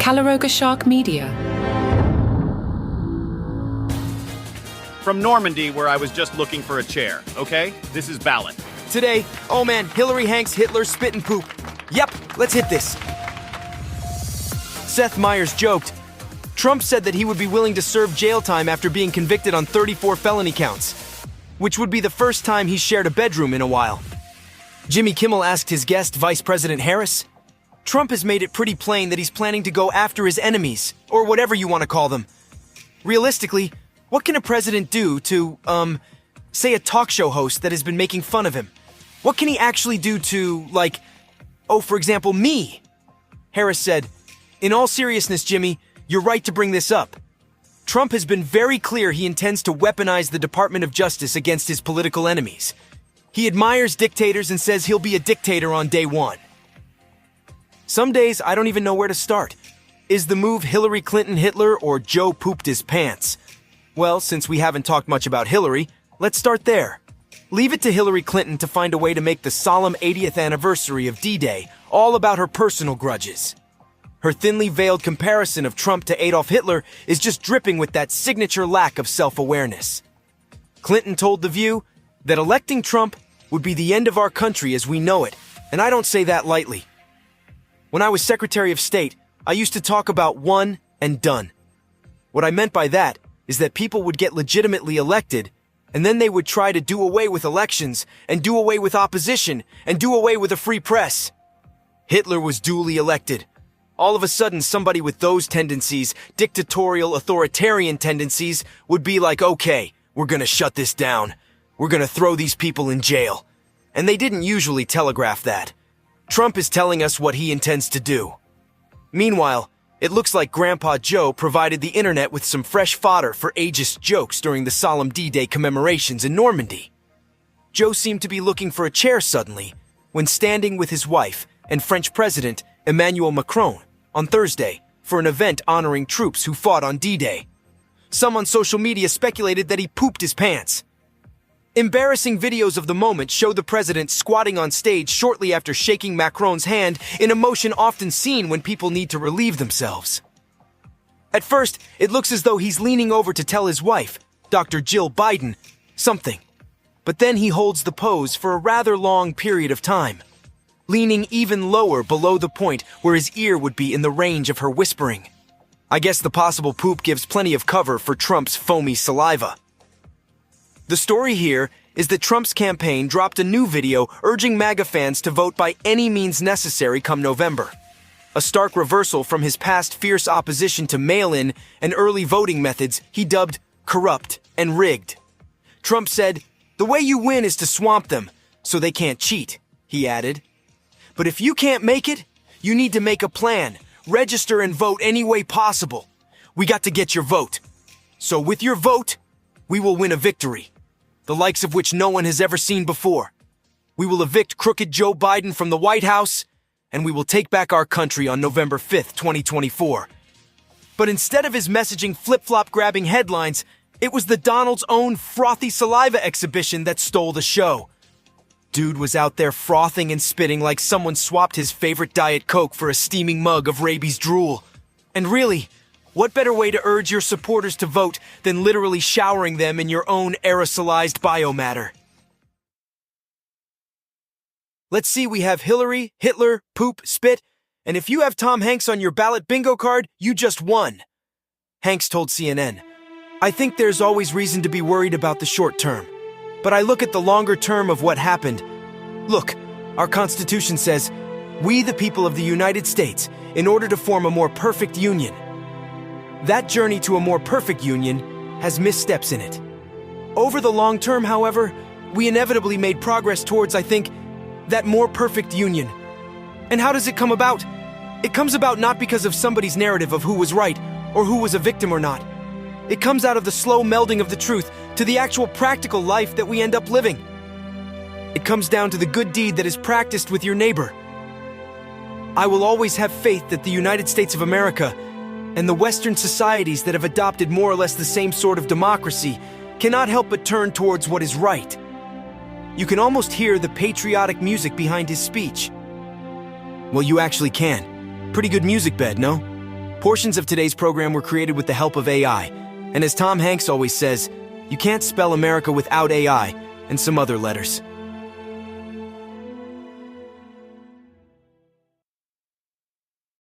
Calaroga Shark Media. From Normandy, where I was just looking for a chair, okay? This is Ballot. Today, oh man, Hillary, Hanks, Hitler, spit and poop. Yep, let's hit this. Seth Meyers joked. Trump said that he would be willing to serve jail time after being convicted on 34 felony counts, which would be the first time he's shared a bedroom in a while. Jimmy Kimmel asked his guest, Vice President Harris, Trump has made it pretty plain that he's planning to go after his enemies, or whatever you want to call them. Realistically, what can a president do to, say a talk show host that has been making fun of him? What can he actually do to, like, for example, me? Harris said, in all seriousness, Jimmy, you're right to bring this up. Trump has been very clear he intends to weaponize the Department of Justice against his political enemies. He admires dictators and says he'll be a dictator on day one. Some days, I don't even know where to start. Is the move Hillary Clinton Hitler or Joe pooped his pants? Well, since we haven't talked much about Hillary, let's start there. Leave it to Hillary Clinton to find a way to make the solemn 80th anniversary of D-Day all about her personal grudges. Her thinly veiled comparison of Trump to Adolf Hitler is just dripping with that signature lack of self-awareness. Clinton told The View that electing Trump would be the end of our country as we know it, and I don't say that lightly. When I was Secretary of State, I used to talk about one and done. What I meant by that is that people would get legitimately elected, and then they would try to do away with elections, and do away with opposition, and do away with a free press. Hitler was duly elected. All of a sudden, somebody with those tendencies, dictatorial, authoritarian tendencies, would be like, okay, we're gonna shut this down. We're gonna throw these people in jail. And they didn't usually telegraph that. Trump is telling us what he intends to do. Meanwhile, it looks like Grandpa Joe provided the internet with some fresh fodder for ageist jokes during the solemn D-Day commemorations in Normandy. Joe seemed to be looking for a chair suddenly, when standing with his wife and French President Emmanuel Macron on Thursday for an event honoring troops who fought on D-Day. Some on social media speculated that he pooped his pants. Embarrassing videos of the moment show the president squatting on stage shortly after shaking Macron's hand in a motion often seen when people need to relieve themselves. At first, it looks as though he's leaning over to tell his wife, Dr. Jill Biden, something. But then he holds the pose for a rather long period of time, leaning even lower below the point where his ear would be in the range of her whispering. I guess the possible poop gives plenty of cover for Trump's foamy saliva. The story here is that Trump's campaign dropped a new video urging MAGA fans to vote by any means necessary come November. A stark reversal from his past fierce opposition to mail-in and early voting methods he dubbed corrupt and rigged. Trump said, "The way you win is to swamp them, so they can't cheat," he added. "But if you can't make it, you need to make a plan, register and vote any way possible. We got to get your vote. So with your vote, we will win a victory, the likes of which no one has ever seen before. We will evict crooked Joe Biden from the White House, and we will take back our country on November 5th, 2024. But instead of his messaging flip-flop grabbing headlines, it was the Donald's own frothy saliva exhibition that stole the show. Dude was out there frothing and spitting like someone swapped his favorite Diet Coke for a steaming mug of rabies drool. And really, what better way to urge your supporters to vote than literally showering them in your own aerosolized biomatter? Let's see, we have Hillary, Hitler, poop, spit, and if you have Tom Hanks on your ballot bingo card, you just won. Hanks told CNN, "I think there's always reason to be worried about the short term, but I look at the longer term of what happened. Look, our Constitution says, we the people of the United States, in order to form a more perfect union. That journey to a more perfect union has missteps in it. Over the long term, however, we inevitably made progress towards, I think, that more perfect union. And how does it come about? It comes about not because of somebody's narrative of who was right or who was a victim or not. It comes out of the slow melding of the truth to the actual practical life that we end up living. It comes down to the good deed that is practiced with your neighbor. I will always have faith that the United States of America and the Western societies that have adopted more or less the same sort of democracy cannot help but turn towards what is right." You can almost hear the patriotic music behind his speech. Well, you actually can. Pretty good music bed, no? Portions of today's program were created with the help of AI. And as Tom Hanks always says, you can't spell America without AI and some other letters.